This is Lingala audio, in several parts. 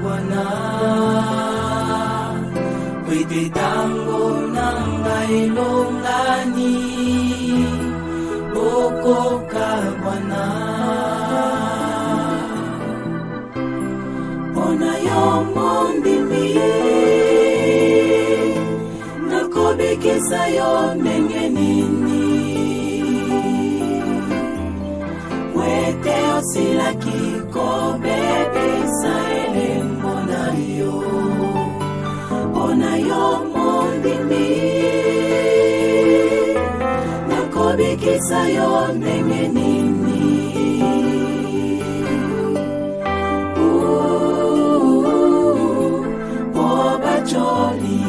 Bwana, wete tango nanga elongani, bokoka Bwana. Pona yo mondimi, nakobikisa yo ndenge nini, wete osilaki kobebisa elembo na yo. Pona yo mondimi, nakobikisa yo ndenge nini, Jolly.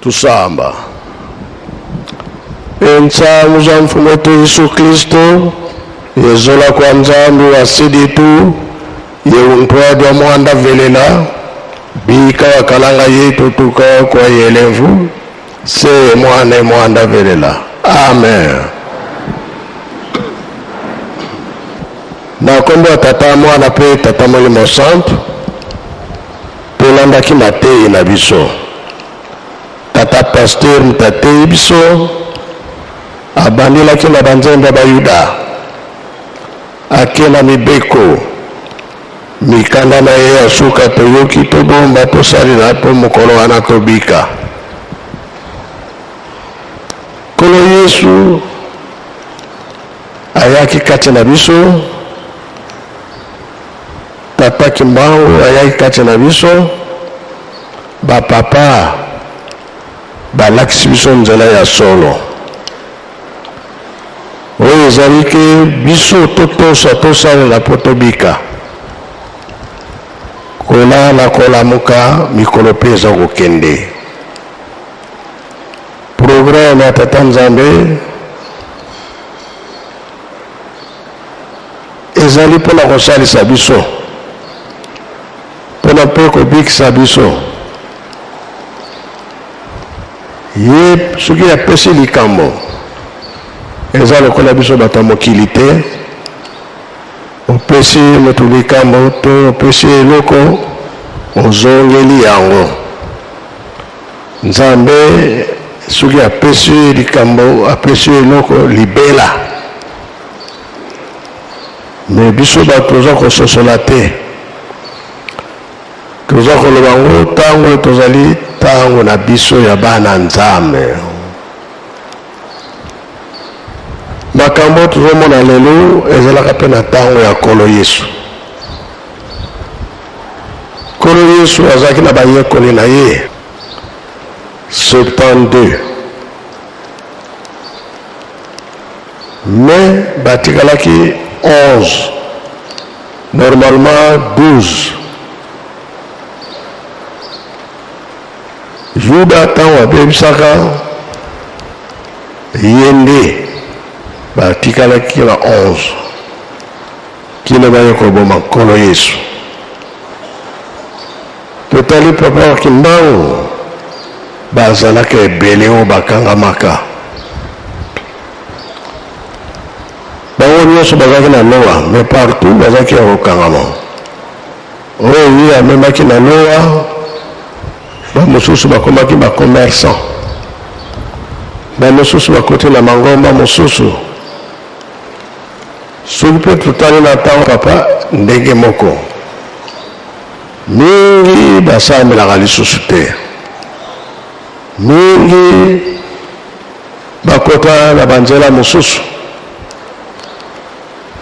Tusamba. Ensamu za mfumo wetu Yesu Kristo, yezola kwa nzambi wa siditu, yeuntuadu wa mwanda velela, bika wa kalanga yetu tuka kwa yelevu, se mwanda velela. Amen. Na kombo tata mwana pe tata molimo santo, tolanda ki matei na biso. Tata pasteur mutatei biso, abandilaki na banzembe bayuda, ake na mibeko, mikanda na ye asuka toyoki tobomba tosali na po mokolo wana tobika. Kolo Yesu ayaki kati na biso, Papa Kimbangu ayaki kati na biso, ba papa balakisi biso nzela ya solo. Oyo ezali ke biso totosa tosalela po tobika. Kolala kolamuka mikolo mpe eza kokende. Programe ya Tata Nzambe ezali mpona kosalisa biso, mpona mpe kobikisa biso. Ye soki apesi likambo eza lokola biso bato mokili te, opesi moto likambo to opesi eloko ozongeli yango. Nzambe soki apesi likambo apesi eloko libela, me biso bato toza kososola te, toza koloba ngo tango tozali tango na biso ya bana Nzambe. Makambo tozomona lelo ezalaka mpe na tango ya Kolo Yesu. Kolo Yesu azalaki na bayekoli na ye 72, mais batikalaki 11, normalement 12. Juda tango abebisaka ye nde batikalaki na 11 kino baye koboma Kolo Yesu. Totali papa wa Kimbangu bazalaka ebele oyo bakangamaka. Bango nyonso bazalaki na Noa, mais partout bazalaki ya kokangama. Oyo ye amemaki na Noa, bamosusu bakomaki bakommerçant, bamosusu bakoti na mangomba mosusu. Soki mpe totali na ntango papa ndenge moko, mingi basambelaka lisusu te, mingi bakota na banzela mosusu.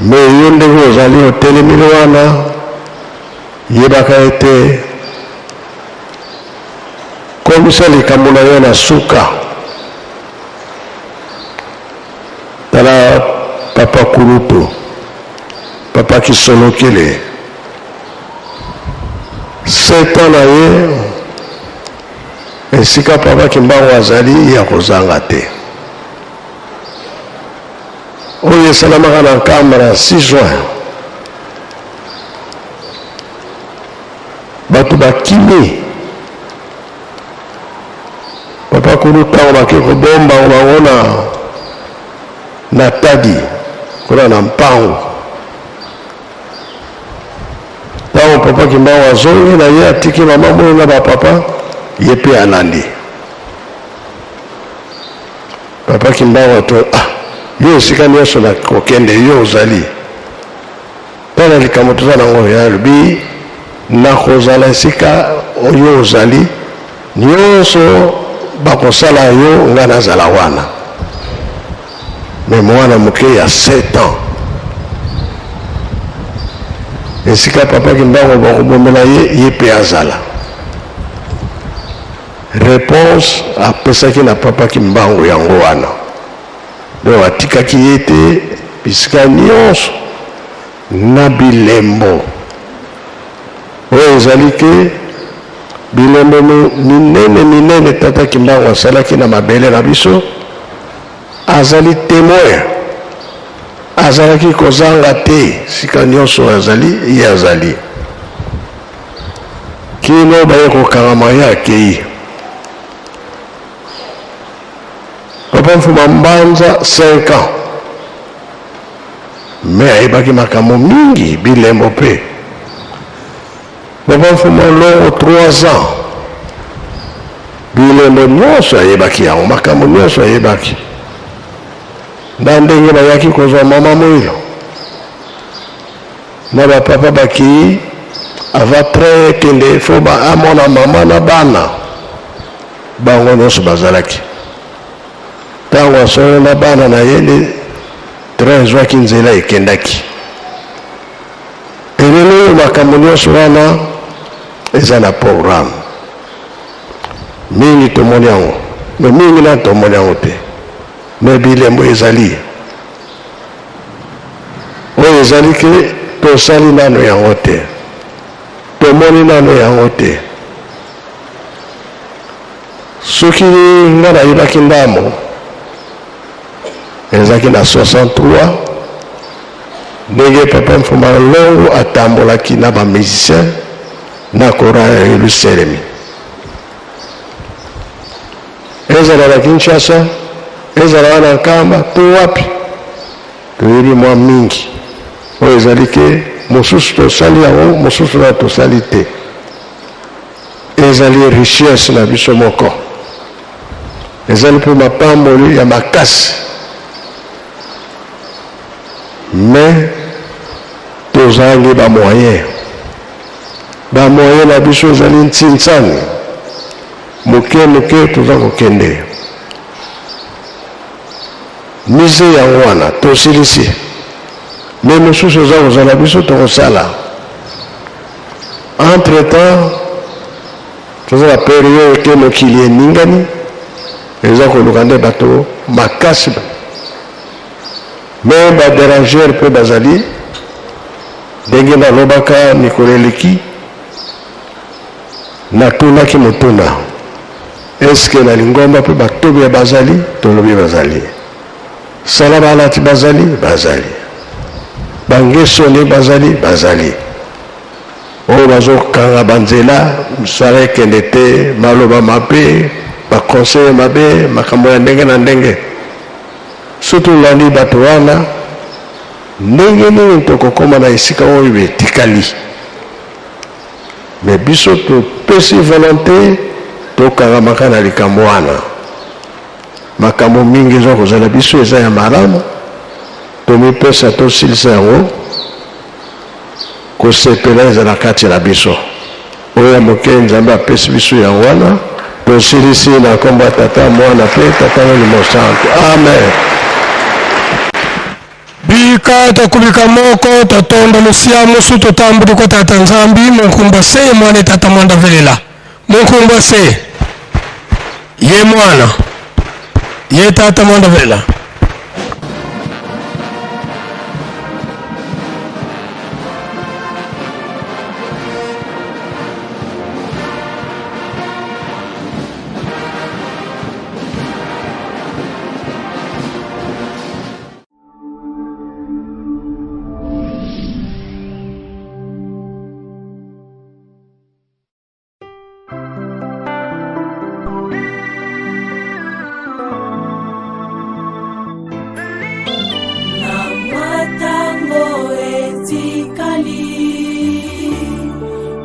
Me yo ndenge ozali otelemili wana, yebaka ete komisa likambo na yo na suka. Tala papa Kulutu, papa Kisolokele, 7 ans na ye, esika papa Kimbangu azali ya kozanga te. Oyo esalamaka na nkamba na 6 juin, bato bakimi. Papa Kulutu ntango bake kobomba bango na tadi kuna na mpango, ntango papa Kimbangu azongi na ye atiki mama moyo na bapapa, ye mpe alandi. Papa Kimbangu ato yo esika nyonso na kokende yo ozali mpona likambo toza nango ya lobi na kozala esika oyo ozali nyonso bakosala yo nga nazala wana. Me mwana moke ya 7 ans esika papa Kimbangu bakobomela ye mpe azala. Réponse apesaki na papa Kimbangu yango wana, do atikaki ye te bisika nyonso na bilembo oyo ezali ke bilembo minene tata Kimbangu asalaki na mabele na biso azali témoin azalaki kozanga te sika nyonso azali ye azali kino baye kokangama ye akei Papa Mfuma Mbanza 5 ans me ayebaki makambo mingi bilembo pe Papa Mfuma Longo 3 ans bilembo nyonso ayebaki yango makambo nyonso ayebaki na ndenge bayaki kozwa mama mwilo na bapapa baki ava tre kende fo amona mama na bana bango nyonso bazalaki ntango asolo na bana na ye nde tre ezwaki nzela ekendaki elelo makambo nyonso wana eza na programme mingi tomoni yango me mingi na tomoni yango te me bilembo ezali oyo ezali ke tosali nano yango te tomoni nano yango te soki nga nayebaki ndambo ezalaki na 63 ndenge Papa Mfuma Longo atambolaki na bamusicien na kora ya Yerusalemi ezala na Kinshasa ezala na Nkamba to wapi toyebi mwa mingi oyo ezali ke mosusu tosali yango mosusu na tosali te ezali richesse na biso moko ezali mpe mapamboli ya makasi me tozangi bamoyen na biso ezali ntsintsani moke toza kokende mise yango wana tosilisi me mosusu eza kozala biso tokosala entre temps toza na periode ke mokili eningani eza koluka nde bato makasi me badérangeur mpe bazali ndenge nalobaka mikolo eleki natunaki motuna eske na lingomba mpe batobi bazali tolobi bazali sala balati bazali bangesoni bazali oyo bazokanga banzela mosala ekende te maloba mabe bakonseye mabe makambo ya ndenge na ndenge soki olandi bato wana ndenge nini tokokoma na esika oyo etikali me biso topesi volonté tokangamaka na likambo wana makambo mingi eza kozala biso eza ya malamu tomipesa tosilisa yango kosepela ezala kati na biso oyo ya moke nzambe apesi biso yango wana tosilisi na kombo ya tata mwana mpe tata na Molimo Santu amen bika takubika moko tatonda lusia musu totambuli kwa tata nzambi munkumba se mwana tata mwanda velela munkumba se ye mwana ye tata mwanda velela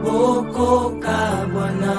Okoka Bwana